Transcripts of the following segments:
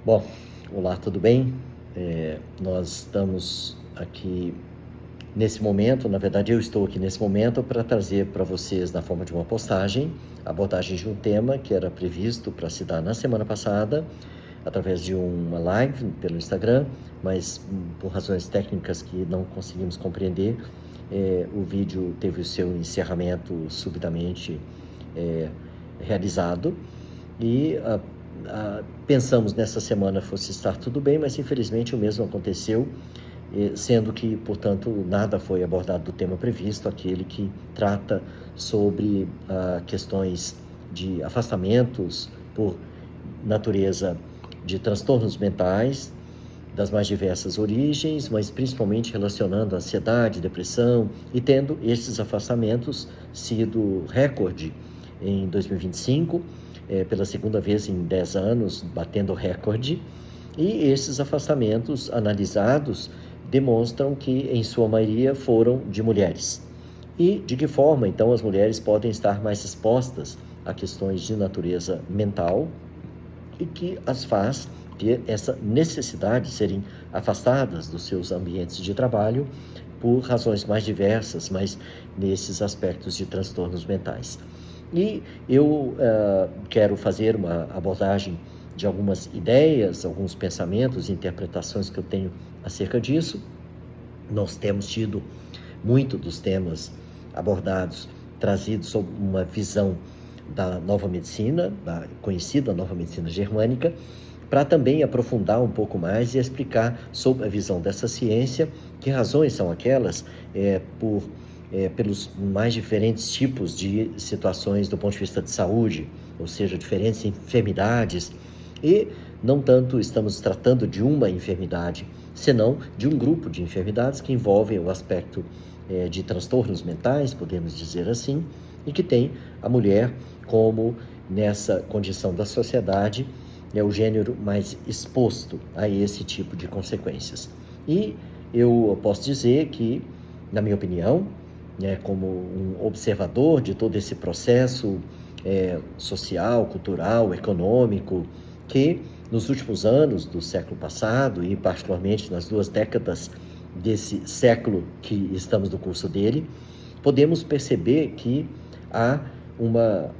Bom, olá, tudo bem? Nós estamos aqui nesse momento, na verdade eu estou aqui nesse momento para trazer para vocês, na forma de uma postagem, a abordagem de um tema que era previsto para se dar na semana passada, através de uma live pelo Instagram, mas por razões técnicas que não conseguimos compreender, o vídeo teve o seu encerramento subitamente realizado e pensamos nessa semana fosse estar tudo bem, mas infelizmente o mesmo aconteceu, sendo que, portanto, nada foi abordado do tema previsto, aquele que trata sobre questões de afastamentos por natureza de transtornos mentais, das mais diversas origens, mas principalmente relacionando ansiedade, depressão, e tendo esses afastamentos sido recorde em 2025, pela segunda vez em 10 anos, batendo recorde, e esses afastamentos analisados demonstram que, em sua maioria, foram de mulheres. E de que forma, então, as mulheres podem estar mais expostas a questões de natureza mental e que as faz ter essa necessidade de serem afastadas dos seus ambientes de trabalho por razões mais diversas, mas nesses aspectos de transtornos mentais. E eu quero fazer uma abordagem de algumas ideias, alguns pensamentos, interpretações que eu tenho acerca disso. Nós temos tido muito dos temas abordados, trazidos sob uma visão da nova medicina, da conhecida nova medicina germânica, para também aprofundar um pouco mais e explicar sobre a visão dessa ciência, que razões são aquelas pelos mais diferentes tipos de situações do ponto de vista de saúde, ou seja, diferentes enfermidades, e não tanto estamos tratando de uma enfermidade, senão de um grupo de enfermidades que envolvem o aspecto de transtornos mentais, podemos dizer assim, e que tem a mulher como, nessa condição da sociedade, é o gênero mais exposto a esse tipo de consequências. E eu posso dizer que, na minha opinião, como um observador de todo esse processo social, cultural, econômico, que nos últimos anos do século passado e particularmente nas 2 décadas desse século que estamos no curso dele, podemos perceber que há uma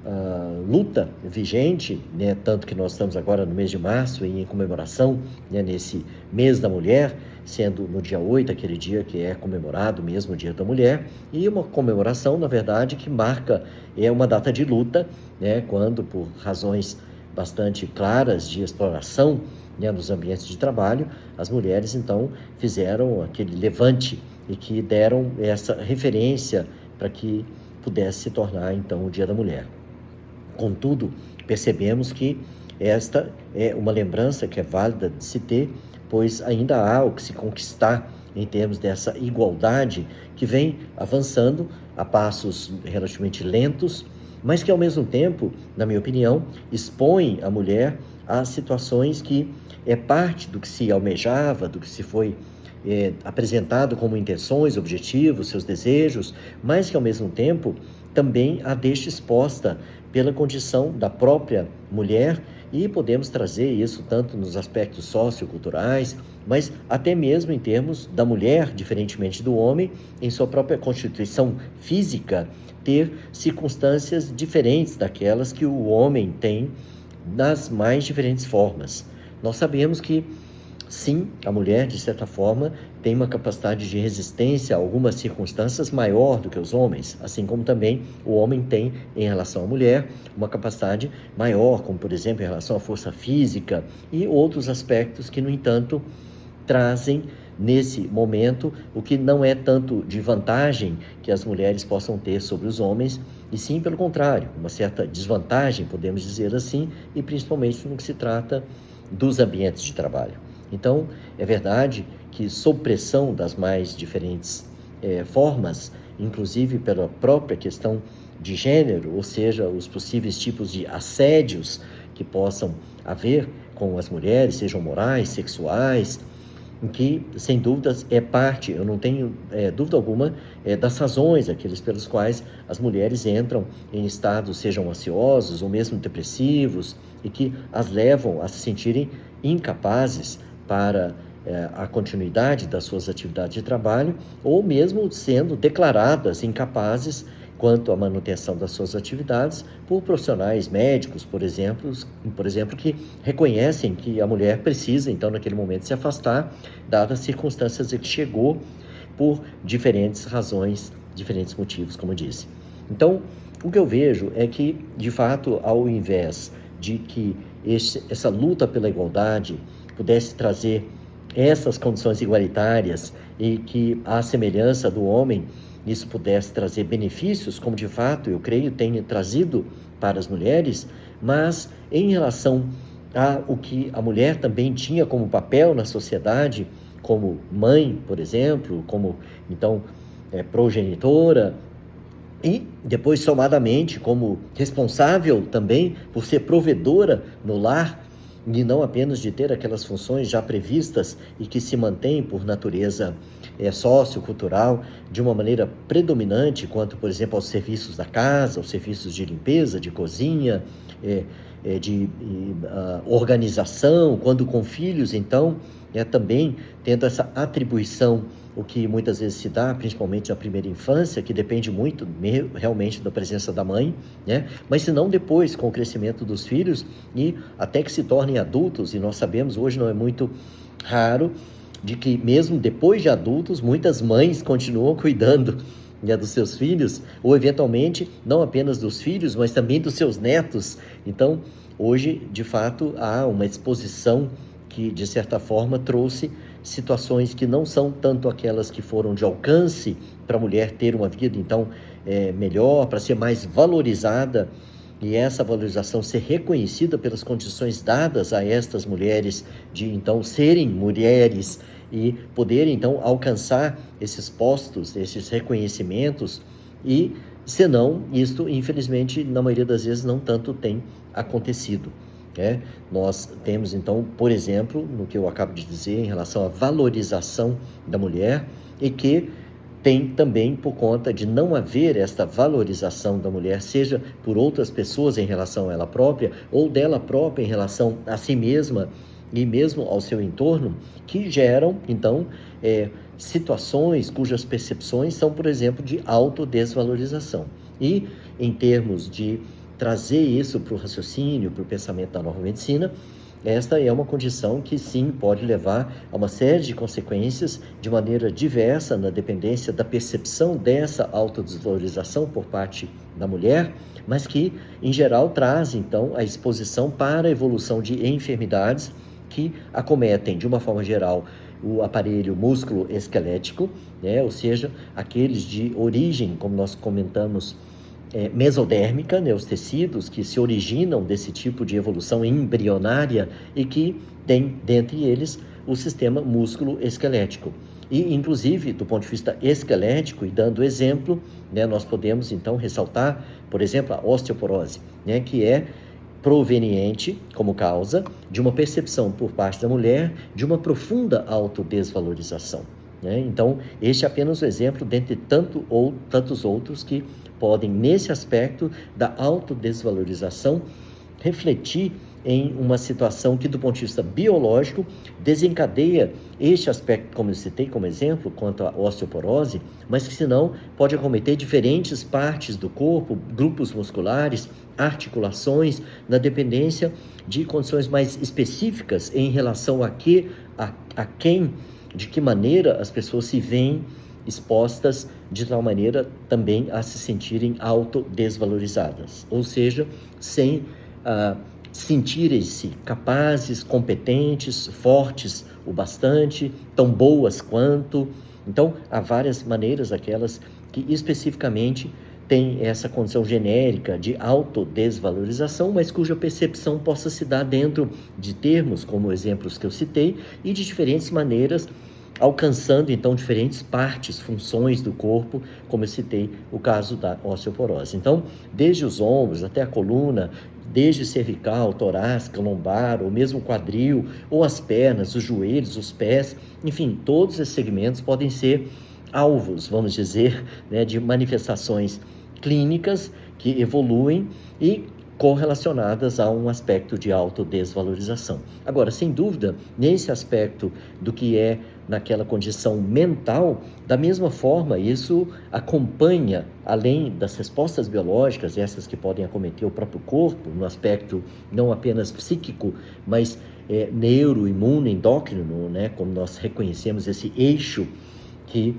luta vigente, tanto que nós estamos agora no mês de março em comemoração, nesse mês da mulher, sendo no dia 8, aquele dia que é comemorado mesmo o Dia da Mulher, e uma comemoração, na verdade, que marca uma data de luta, quando, por razões bastante claras de exploração, nos ambientes de trabalho, as mulheres, então, fizeram aquele levante e que deram essa referência para que pudesse se tornar, então, o Dia da Mulher. Contudo, percebemos que esta é uma lembrança que é válida de se ter, pois ainda há o que se conquistar em termos dessa igualdade que vem avançando a passos relativamente lentos, mas que, ao mesmo tempo, na minha opinião, expõe a mulher a situações que é parte do que se almejava, do que se foi apresentado como intenções, objetivos, seus desejos, mas que, ao mesmo tempo, também a deixa exposta pela condição da própria mulher, e podemos trazer isso tanto nos aspectos socioculturais, mas até mesmo em termos da mulher, diferentemente do homem, em sua própria constituição física, ter circunstâncias diferentes daquelas que o homem tem nas mais diferentes formas. Nós sabemos que, sim, a mulher, de certa forma, tem uma capacidade de resistência a algumas circunstâncias maior do que os homens, assim como também o homem tem, em relação à mulher, uma capacidade maior, como, por exemplo, em relação à força física e outros aspectos que, no entanto, trazem, nesse momento, o que não é tanto de vantagem que as mulheres possam ter sobre os homens, e sim, pelo contrário, uma certa desvantagem, podemos dizer assim, e principalmente no que se trata dos ambientes de trabalho. Então, é verdade que, sob pressão das mais diferentes formas, inclusive pela própria questão de gênero, ou seja, os possíveis tipos de assédios que possam haver com as mulheres, sejam morais, sexuais, em que, sem dúvidas, é parte, eu não tenho dúvida alguma, das razões, aqueles pelos quais as mulheres entram em estados, sejam ansiosos ou mesmo depressivos, e que as levam a se sentirem incapazes para a continuidade das suas atividades de trabalho, ou mesmo sendo declaradas incapazes quanto à manutenção das suas atividades por profissionais médicos, por exemplo, que reconhecem que a mulher precisa, então, naquele momento, se afastar, dadas as circunstâncias em que chegou por diferentes razões, diferentes motivos, como eu disse. Então, o que eu vejo é que, de fato, ao invés de que essa luta pela igualdade pudesse trazer essas condições igualitárias e que, à semelhança do homem, isso pudesse trazer benefícios, como de fato eu creio tenha trazido para as mulheres, mas em relação a o que a mulher também tinha como papel na sociedade, como mãe, por exemplo, como então progenitora, e depois somadamente como responsável também por ser provedora no lar, e não apenas de ter aquelas funções já previstas e que se mantêm por natureza sociocultural de uma maneira predominante quanto, por exemplo, aos serviços da casa, aos serviços de limpeza, de cozinha, de organização, quando com filhos, então, também tendo essa atribuição, o que muitas vezes se dá, principalmente na primeira infância, que depende muito realmente da presença da mãe, né? Mas se não depois, com o crescimento dos filhos e até que se tornem adultos, e nós sabemos, hoje não é muito raro, de que mesmo depois de adultos, muitas mães continuam cuidando, né, dos seus filhos, ou eventualmente, não apenas dos filhos, mas também dos seus netos. Então, hoje, de fato, há uma exposição que, de certa forma, trouxe situações que não são tanto aquelas que foram de alcance para a mulher ter uma vida, então, melhor, para ser mais valorizada, e essa valorização ser reconhecida pelas condições dadas a estas mulheres de, então, serem mulheres e poderem, então, alcançar esses postos, esses reconhecimentos, e, senão, isto, infelizmente, na maioria das vezes, não tanto tem acontecido. Nós temos, então, por exemplo, no que eu acabo de dizer, em relação à valorização da mulher, e que tem também por conta de não haver esta valorização da mulher, seja por outras pessoas em relação a ela própria, ou dela própria em relação a si mesma e mesmo ao seu entorno, que geram, então, situações cujas percepções são, por exemplo, de autodesvalorização. E, em termos de trazer isso para o raciocínio, para o pensamento da nova medicina, esta é uma condição que sim pode levar a uma série de consequências de maneira diversa na dependência da percepção dessa autodesvalorização por parte da mulher, mas que em geral traz então a exposição para a evolução de enfermidades que acometem de uma forma geral o aparelho músculo-esquelético, né? Ou seja, aqueles de origem, como nós comentamos, mesodérmica, né, os tecidos que se originam desse tipo de evolução embrionária e que tem, dentre eles, o sistema músculo-esquelético. E, inclusive, do ponto de vista esquelético, e dando exemplo, né, nós podemos, então, ressaltar, por exemplo, a osteoporose, né, que é proveniente, como causa, de uma percepção por parte da mulher de uma profunda autodesvalorização. Então, este é apenas um exemplo dentre tantos outros que podem, nesse aspecto da autodesvalorização, refletir em uma situação que, do ponto de vista biológico, desencadeia este aspecto, como eu citei como exemplo, quanto à osteoporose, mas que, senão, pode acometer diferentes partes do corpo, grupos musculares, articulações, na dependência de condições mais específicas em relação a quem, de que maneira as pessoas se veem expostas, de tal maneira também a se sentirem autodesvalorizadas, ou seja, sem sentirem-se capazes, competentes, fortes o bastante, tão boas quanto. Então, há várias maneiras, aquelas que especificamente têm essa condição genérica de autodesvalorização, mas cuja percepção possa se dar dentro de termos, como exemplos que eu citei, e de diferentes maneiras, alcançando, então, diferentes partes, funções do corpo, como eu citei o caso da osteoporose. Então, desde os ombros até a coluna, desde cervical, torácica, lombar, ou mesmo quadril, ou as pernas, os joelhos, os pés, enfim, todos esses segmentos podem ser alvos, vamos dizer, né, de manifestações clínicas que evoluem e correlacionadas a um aspecto de autodesvalorização. Agora, sem dúvida, nesse aspecto do que é naquela condição mental, da mesma forma, isso acompanha, além das respostas biológicas, essas que podem acometer o próprio corpo, no aspecto não apenas psíquico, mas neuro, imune, endócrino, né, como nós reconhecemos esse eixo que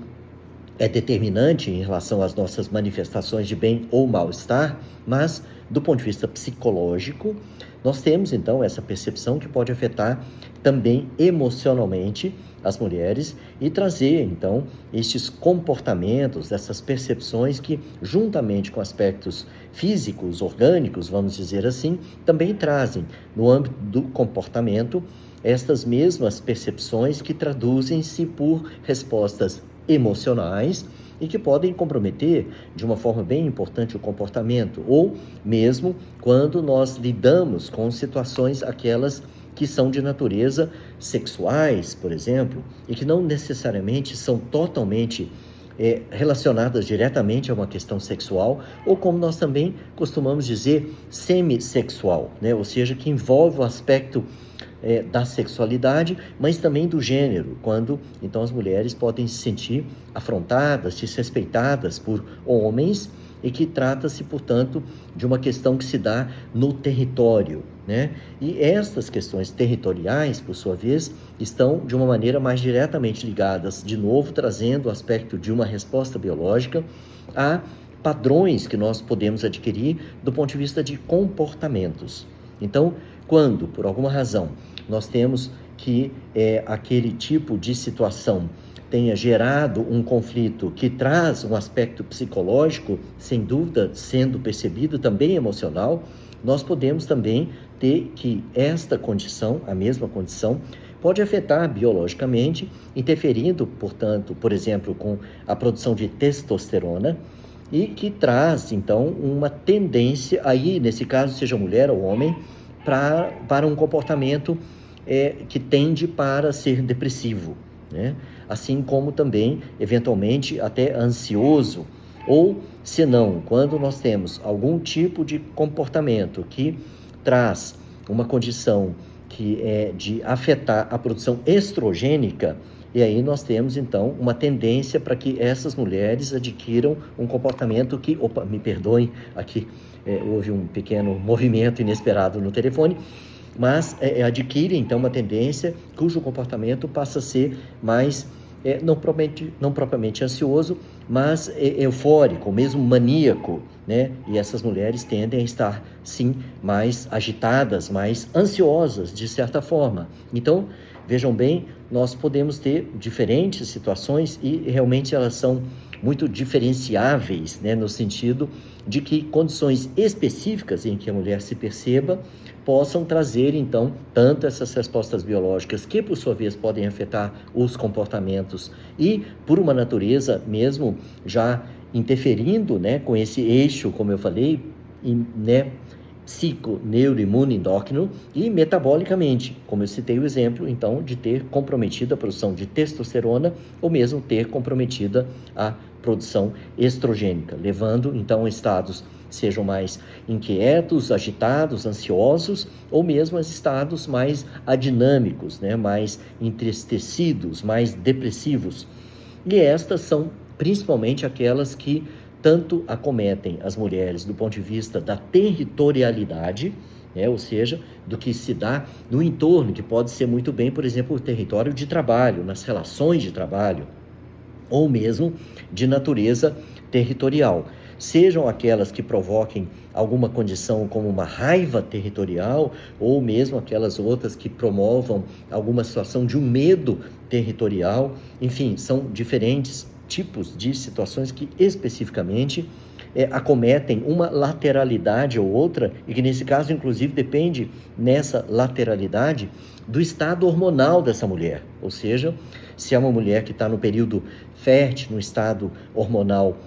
é determinante em relação às nossas manifestações de bem ou mal-estar, mas do ponto de vista psicológico, nós temos então essa percepção que pode afetar também emocionalmente as mulheres e trazer então estes comportamentos, essas percepções que, juntamente com aspectos físicos, orgânicos, vamos dizer assim, também trazem no âmbito do comportamento estas mesmas percepções que traduzem-se por respostas emocionais e que podem comprometer de uma forma bem importante o comportamento, ou mesmo quando nós lidamos com situações aquelas que são de natureza sexuais, por exemplo, e que não necessariamente são totalmente relacionadas diretamente a uma questão sexual, ou como nós também costumamos dizer, semissexual, né? Ou seja, que envolve o aspecto da sexualidade, mas também do gênero, quando então as mulheres podem se sentir afrontadas, desrespeitadas por homens e que trata-se, portanto, de uma questão que se dá no território, né? E estas questões territoriais, por sua vez, estão de uma maneira mais diretamente ligadas, de novo, trazendo o aspecto de uma resposta biológica a padrões que nós podemos adquirir do ponto de vista de comportamentos. Então, quando, por alguma razão, nós temos que aquele tipo de situação tenha gerado um conflito que traz um aspecto psicológico, sem dúvida, sendo percebido também emocional, nós podemos também ter que esta condição, a mesma condição, pode afetar biologicamente, interferindo, portanto, por exemplo, com a produção de testosterona, e que traz, então, uma tendência, aí, nesse caso, seja mulher ou homem, para um comportamento que tende para ser depressivo, né? Assim como também, eventualmente, até ansioso, ou, se não, quando nós temos algum tipo de comportamento que traz uma condição que é de afetar a produção estrogênica, e aí nós temos, então, uma tendência para que essas mulheres adquiram um comportamento que... Opa, me perdoem, aqui houve um pequeno movimento inesperado no telefone, mas adquire, então, uma tendência cujo comportamento passa a ser mais, não propriamente ansioso, mas eufórico, mesmo maníaco, né? E essas mulheres tendem a estar, sim, mais agitadas, mais ansiosas, de certa forma. Então, vejam bem, nós podemos ter diferentes situações e realmente elas são muito diferenciáveis, né, no sentido de que condições específicas em que a mulher se perceba possam trazer, então, tanto essas respostas biológicas que, por sua vez, podem afetar os comportamentos e, por uma natureza mesmo, já interferindo, né, com esse eixo, como eu falei, né, psico, neuro, imune, endócrino e metabolicamente, como eu citei o exemplo, então, de ter comprometido a produção de testosterona ou mesmo ter comprometida a produção estrogênica, levando, então, a estados sejam mais inquietos, agitados, ansiosos, ou mesmo a estados mais adinâmicos, né, mais entristecidos, mais depressivos. E estas são principalmente aquelas que tanto acometem as mulheres do ponto de vista da territorialidade, né, ou seja, do que se dá no entorno, que pode ser muito bem, por exemplo, o território de trabalho, nas relações de trabalho, ou mesmo de natureza territorial. Sejam aquelas que provoquem alguma condição como uma raiva territorial, ou mesmo aquelas outras que promovam alguma situação de um medo territorial. Enfim, são diferentes tipos de situações que especificamente acometem uma lateralidade ou outra, e que nesse caso, inclusive, depende nessa lateralidade do estado hormonal dessa mulher. Ou seja, se é uma mulher que está no período fértil, no estado hormonal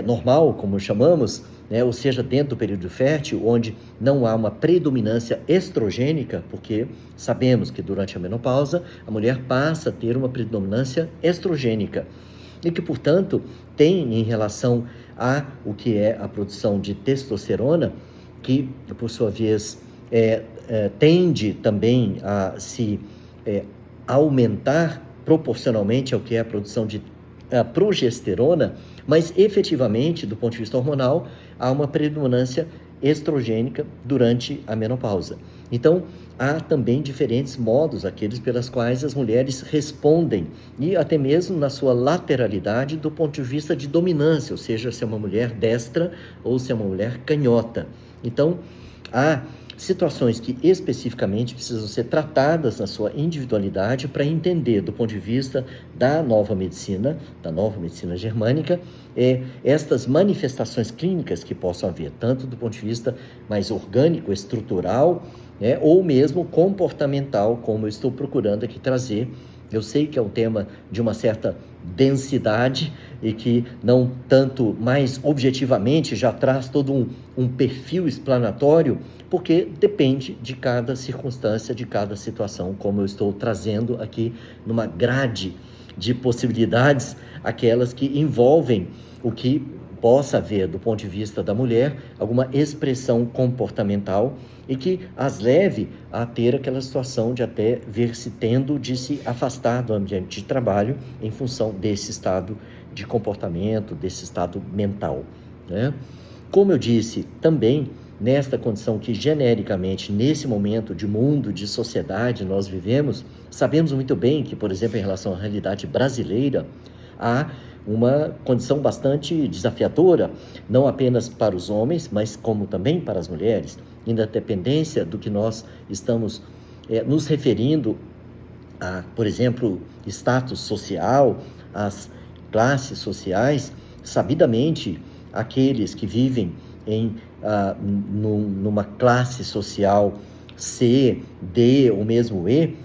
normal, como chamamos, né, ou seja, dentro do período fértil, onde não há uma predominância estrogênica, porque sabemos que durante a menopausa a mulher passa a ter uma predominância estrogênica e que, portanto, tem em relação a o que é a produção de testosterona, que, por sua vez, tende também a se aumentar proporcionalmente ao que é a produção de progesterona, mas efetivamente, do ponto de vista hormonal, há uma predominância estrogênica durante a menopausa. Então, há também diferentes modos, aqueles pelas quais as mulheres respondem, e até mesmo na sua lateralidade do ponto de vista de dominância, ou seja, se é uma mulher destra ou se é uma mulher canhota. Então, há situações que especificamente precisam ser tratadas na sua individualidade para entender, do ponto de vista da nova medicina germânica, estas manifestações clínicas que possam haver, tanto do ponto de vista mais orgânico, estrutural, ou mesmo comportamental, como eu estou procurando aqui trazer. Eu sei que é um tema de uma certa densidade e que não tanto mais objetivamente já traz todo um perfil explanatório, porque depende de cada circunstância, de cada situação, como eu estou trazendo aqui numa grade de possibilidades, aquelas que envolvem o que possa haver do ponto de vista da mulher, alguma expressão comportamental e que as leve a ter aquela situação de até ver-se tendo de se afastar do ambiente de trabalho em função desse estado de comportamento, desse estado mental, né? Como eu disse, também nesta condição que genericamente, nesse momento de mundo, de sociedade nós vivemos, sabemos muito bem que, por exemplo, em relação à realidade brasileira, há uma condição bastante desafiadora, não apenas para os homens, mas como também para as mulheres, independência do que nós estamos nos referindo a, por exemplo, status social, as classes sociais. Sabidamente, aqueles que vivem numa classe social C, D ou mesmo E,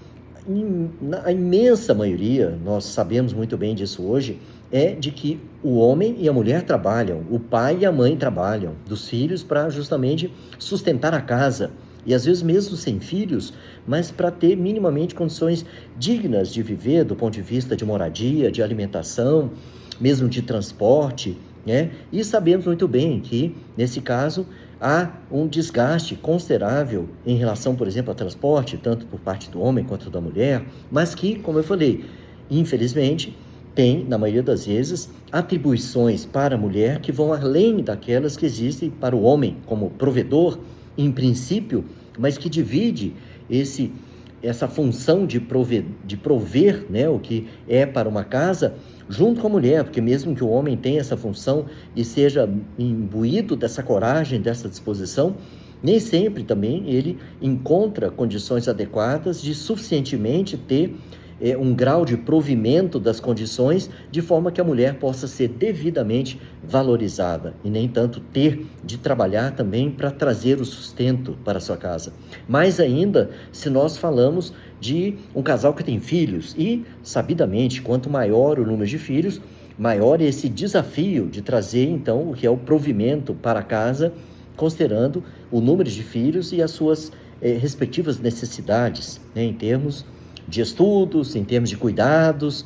a imensa maioria, nós sabemos muito bem disso hoje, é de que o homem e a mulher trabalham, o pai e a mãe trabalham, dos filhos para justamente sustentar a casa, e às vezes mesmo sem filhos, mas para ter minimamente condições dignas de viver do ponto de vista de moradia, de alimentação, mesmo de transporte, né? E sabemos muito bem que, nesse caso, há um desgaste considerável em relação, por exemplo, ao transporte, tanto por parte do homem quanto da mulher, mas que, como eu falei, infelizmente, tem, na maioria das vezes, atribuições para a mulher que vão além daquelas que existem para o homem, como provedor, em princípio, mas que divide essa função de prover, né, o que é para uma casa, junto com a mulher, porque mesmo que o homem tenha essa função e seja imbuído dessa coragem, dessa disposição, nem sempre também ele encontra condições adequadas de suficientemente ter um grau de provimento das condições, de forma que a mulher possa ser devidamente valorizada e nem tanto ter de trabalhar também para trazer o sustento para a sua casa. Mais ainda, se nós falamos de um casal que tem filhos e, sabidamente, quanto maior o número de filhos, maior esse desafio de trazer, então, o que é o provimento para a casa, considerando o número de filhos e as suas respectivas necessidades, né, em termos de estudos, em termos de cuidados,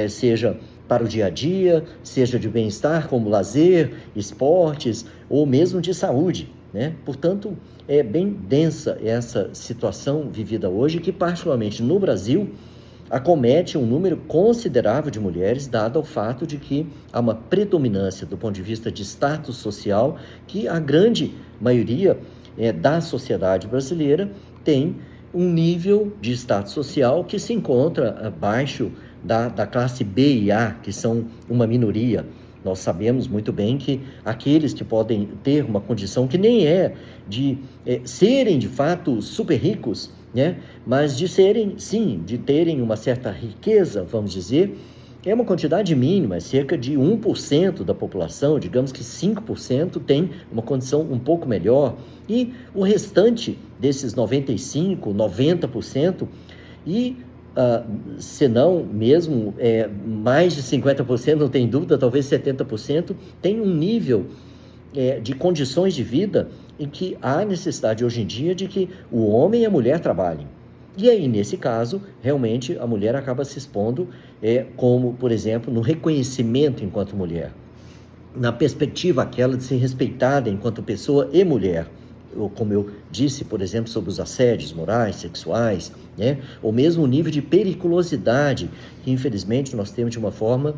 seja para o dia a dia, seja de bem-estar, como lazer, esportes, ou mesmo de saúde, né? Portanto, é bem densa essa situação vivida hoje, que particularmente no Brasil acomete um número considerável de mulheres, dado ao fato de que há uma predominância do ponto de vista de status social, que a grande maioria da sociedade brasileira tem um nível de status social que se encontra abaixo da classe B e A, que são uma minoria. Nós sabemos muito bem que aqueles que podem ter uma condição que nem é de serem de fato super ricos, né? Mas de serem, sim, de terem uma certa riqueza, vamos dizer, é uma quantidade mínima, cerca de 1% da população, digamos que 5% tem uma condição um pouco melhor, e o restante desses 95%, 90%, e se não mesmo mais de 50%, não tem dúvida, talvez 70%, tem um nível de condições de vida em que há necessidade hoje em dia de que o homem e a mulher trabalhem. E aí, nesse caso, realmente a mulher acaba se expondo, como, por exemplo, no reconhecimento enquanto mulher, na perspectiva aquela de ser respeitada enquanto pessoa e mulher. Como eu disse, por exemplo, sobre os assédios morais, sexuais, né? Ou mesmo o nível de periculosidade que, infelizmente, nós temos de uma forma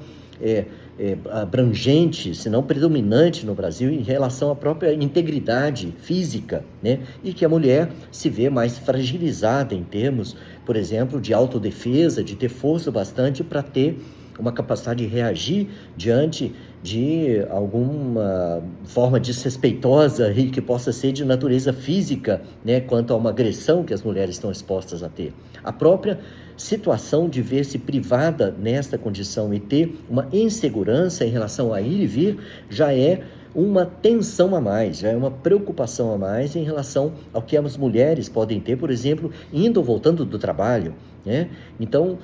abrangente, se não predominante no Brasil, em relação à própria integridade física, né? E que a mulher se vê mais fragilizada em termos, por exemplo, de autodefesa, de ter força bastante para ter uma capacidade de reagir diante de alguma forma desrespeitosa e que possa ser de natureza física, né, quanto a uma agressão que as mulheres estão expostas a ter. A própria situação de ver-se privada nesta condição e ter uma insegurança em relação a ir e vir já é uma tensão a mais, já é uma preocupação a mais em relação ao que as mulheres podem ter, por exemplo, indo ou voltando do trabalho, né? Então,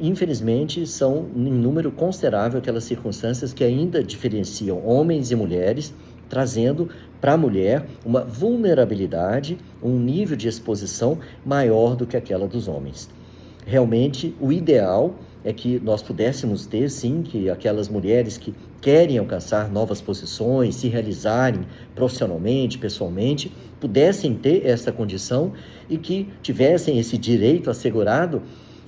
infelizmente, são em número considerável aquelas circunstâncias que ainda diferenciam homens e mulheres, trazendo para a mulher uma vulnerabilidade, um nível de exposição maior do que aquela dos homens. Realmente, o ideal é que nós pudéssemos ter, sim, que aquelas mulheres que querem alcançar novas posições, se realizarem profissionalmente, pessoalmente, pudessem ter essa condição e que tivessem esse direito assegurado,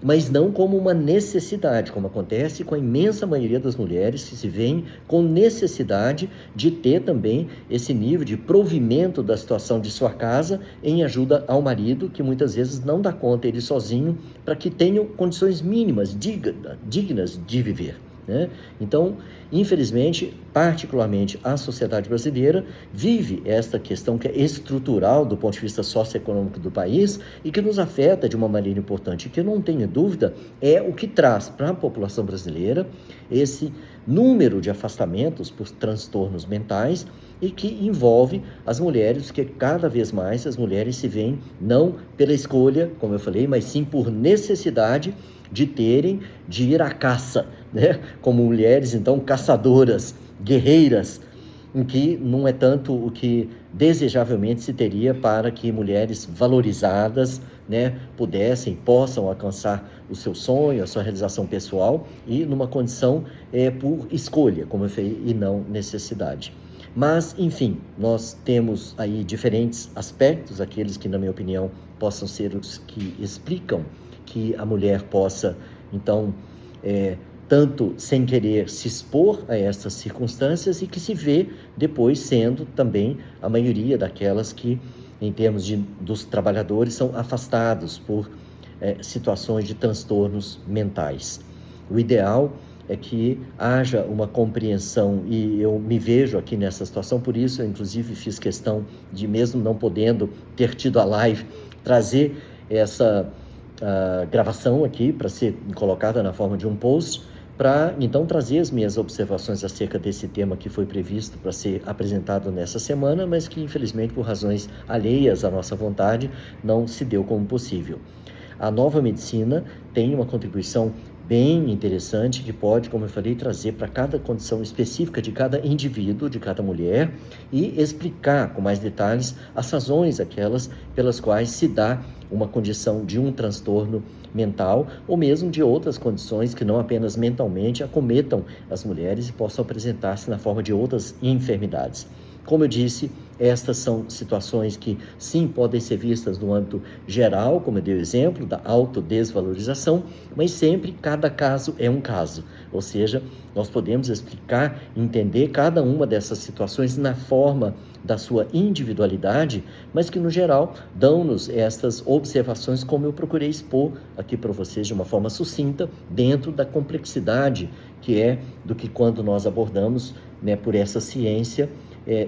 mas não como uma necessidade, como acontece com a imensa maioria das mulheres que se veem com necessidade de ter também esse nível de provimento da situação de sua casa em ajuda ao marido, que muitas vezes não dá conta ele sozinho, para que tenham condições mínimas, dignas de viver, né? Então, infelizmente, particularmente a sociedade brasileira vive esta questão que é estrutural do ponto de vista socioeconômico do país e que nos afeta de uma maneira importante, que eu não tenho dúvida é o que traz para a população brasileira esse número de afastamentos por transtornos mentais e que envolve as mulheres, que cada vez mais as mulheres se veem não pela escolha, como eu falei, mas sim por necessidade de ir à caça, né? Como mulheres, então, caçadoras, guerreiras, em que não é tanto o que desejavelmente se teria para que mulheres valorizadas, né, possam alcançar o seu sonho, a sua realização pessoal e numa condição por escolha, como eu falei, e não necessidade. Mas, enfim, nós temos aí diferentes aspectos, aqueles que, na minha opinião, possam ser os que explicam que a mulher possa, então, tanto sem querer se expor a essas circunstâncias e que se vê depois sendo também a maioria daquelas que, em termos dos trabalhadores, são afastados por situações de transtornos mentais. O ideal é que haja uma compreensão, e eu me vejo aqui nessa situação, por isso eu inclusive fiz questão de, mesmo não podendo ter tido a live, trazer essa gravação aqui para ser colocada na forma de um post, para então trazer as minhas observações acerca desse tema que foi previsto para ser apresentado nessa semana, mas que infelizmente por razões alheias à nossa vontade não se deu como possível. A nova medicina tem uma contribuição bem interessante que pode, como eu falei, trazer para cada condição específica de cada indivíduo, de cada mulher, e explicar com mais detalhes as razões aquelas pelas quais se dá uma condição de um transtorno mental ou mesmo de outras condições que não apenas mentalmente acometam as mulheres e possam apresentar-se na forma de outras enfermidades. Como eu disse, estas são situações que sim podem ser vistas no âmbito geral, como eu dei o exemplo da autodesvalorização, mas sempre cada caso é um caso, ou seja, nós podemos explicar, entender cada uma dessas situações na forma da sua individualidade, mas que no geral dão-nos estas observações como eu procurei expor aqui para vocês de uma forma sucinta, dentro da complexidade que é do que quando nós abordamos, né, por essa ciência,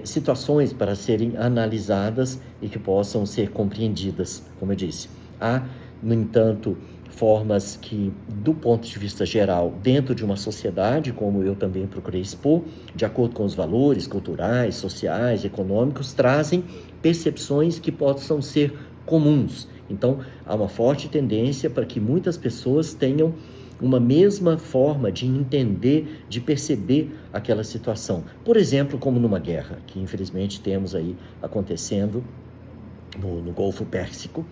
situações para serem analisadas e que possam ser compreendidas, como eu disse. Há, no entanto, formas que, do ponto de vista geral, dentro de uma sociedade, como eu também procurei expor, de acordo com os valores culturais, sociais, econômicos, trazem percepções que possam ser comuns. Então, há uma forte tendência para que muitas pessoas tenham uma mesma forma de entender, de perceber aquela situação. Por exemplo, como numa guerra, que infelizmente temos aí acontecendo no Golfo Pérsico,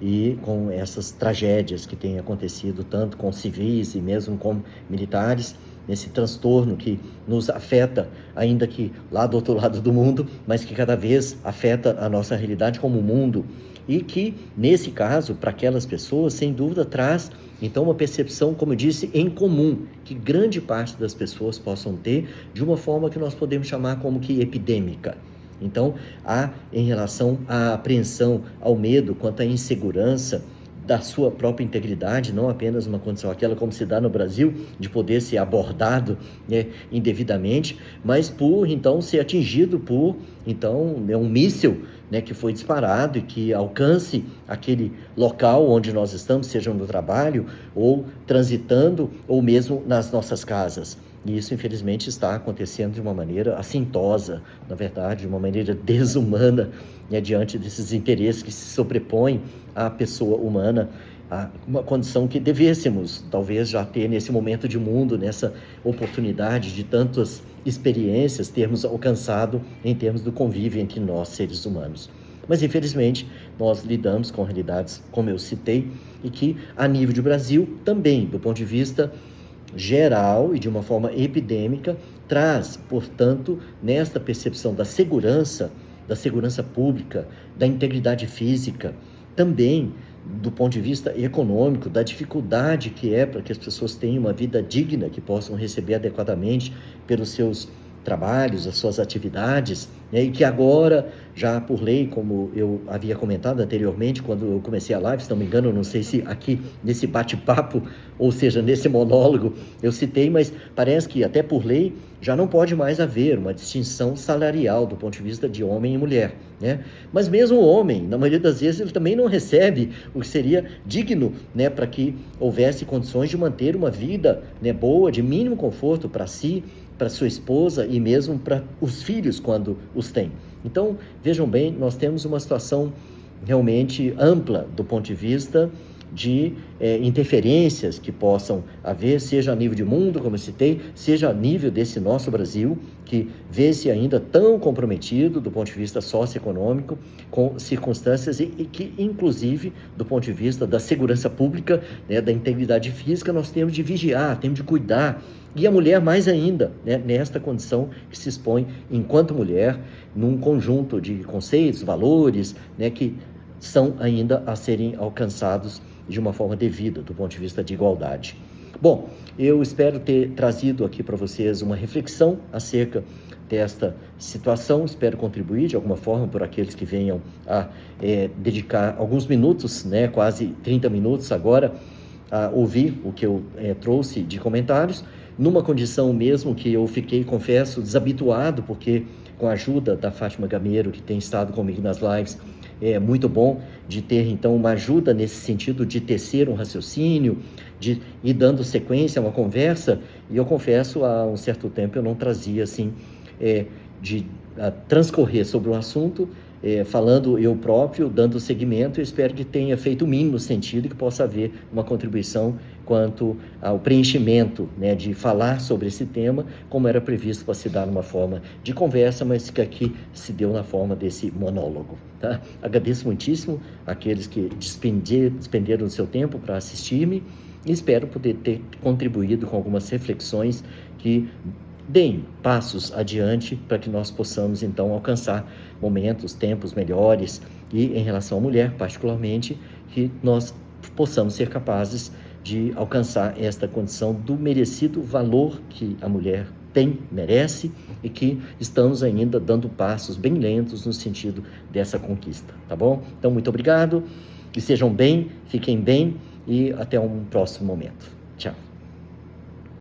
e com essas tragédias que têm acontecido tanto com civis e mesmo com militares, nesse transtorno que nos afeta, ainda que lá do outro lado do mundo, mas que cada vez afeta a nossa realidade como mundo, e que, nesse caso, para aquelas pessoas, sem dúvida, traz, então, uma percepção, como eu disse, em comum, que grande parte das pessoas possam ter, de uma forma que nós podemos chamar como que epidêmica. Então, há, em relação à apreensão, ao medo, quanto à insegurança da sua própria integridade, não apenas uma condição aquela como se dá no Brasil, de poder ser abordado, né, indevidamente, mas por, então, ser atingido por, então, um míssil, né, que foi disparado e que alcance aquele local onde nós estamos, seja no trabalho, ou transitando, ou mesmo nas nossas casas. E isso, infelizmente, está acontecendo de uma maneira assintosa, na verdade, de uma maneira desumana, né, diante desses interesses que se sobrepõem à pessoa humana, a uma condição que devêssemos, talvez, já ter nesse momento de mundo, nessa oportunidade de tantas experiências, termos alcançado em termos do convívio entre nós, seres humanos. Mas, infelizmente, nós lidamos com realidades, como eu citei, e que, a nível de Brasil, também, do ponto de vista geral e de uma forma epidêmica, traz, portanto, nesta percepção da segurança pública, da integridade física, também do ponto de vista econômico, da dificuldade que é para que as pessoas tenham uma vida digna, que possam receber adequadamente pelos seus trabalhos, as suas atividades, né? E que agora, já por lei, como eu havia comentado anteriormente, quando eu comecei a live, se não me engano, não sei se aqui nesse bate-papo, ou seja, nesse monólogo, eu citei, mas parece que até por lei já não pode mais haver uma distinção salarial do ponto de vista de homem e mulher, né? Mas mesmo o homem, na maioria das vezes, ele também não recebe o que seria digno, né, para que houvesse condições de manter uma vida, né, boa, de mínimo conforto para si, para sua esposa e mesmo para os filhos quando os tem. Então, vejam bem, nós temos uma situação realmente ampla do ponto de vista de interferências que possam haver, seja a nível de mundo, como eu citei, seja a nível desse nosso Brasil, que vê-se ainda tão comprometido do ponto de vista socioeconômico, com circunstâncias e que, inclusive, do ponto de vista da segurança pública, né, da integridade física, nós temos de vigiar, temos de cuidar. E a mulher mais ainda, né, nesta condição que se expõe enquanto mulher, num conjunto de conceitos, valores, né, que são ainda a serem alcançados de uma forma devida, do ponto de vista de igualdade. Bom, eu espero ter trazido aqui para vocês uma reflexão acerca desta situação, espero contribuir de alguma forma por aqueles que venham a dedicar alguns minutos, né, quase 30 minutos agora, a ouvir o que eu trouxe de comentários, numa condição mesmo que eu fiquei, confesso, desabituado, porque com a ajuda da Fátima Gameiro, que tem estado comigo nas lives, é muito bom de ter, então, uma ajuda nesse sentido de tecer um raciocínio, de ir dando sequência a uma conversa, e eu confesso, há um certo tempo eu não trazia, assim, de transcorrer sobre um assunto, falando eu próprio, dando seguimento. Eu espero que tenha feito o mínimo sentido e que possa haver uma contribuição quanto ao preenchimento, né, de falar sobre esse tema, como era previsto para se dar numa forma de conversa, mas que aqui se deu na forma desse monólogo. Tá? Agradeço muitíssimo àqueles que despenderam o seu tempo para assistir-me e espero poder ter contribuído com algumas reflexões que deem passos adiante para que nós possamos, então, alcançar momentos, tempos melhores e, em relação à mulher, particularmente, que nós possamos ser capazes de alcançar esta condição do merecido valor que a mulher tem, merece, e que estamos ainda dando passos bem lentos no sentido dessa conquista, tá bom? Então, muito obrigado, que sejam bem, fiquem bem e até um próximo momento. Tchau.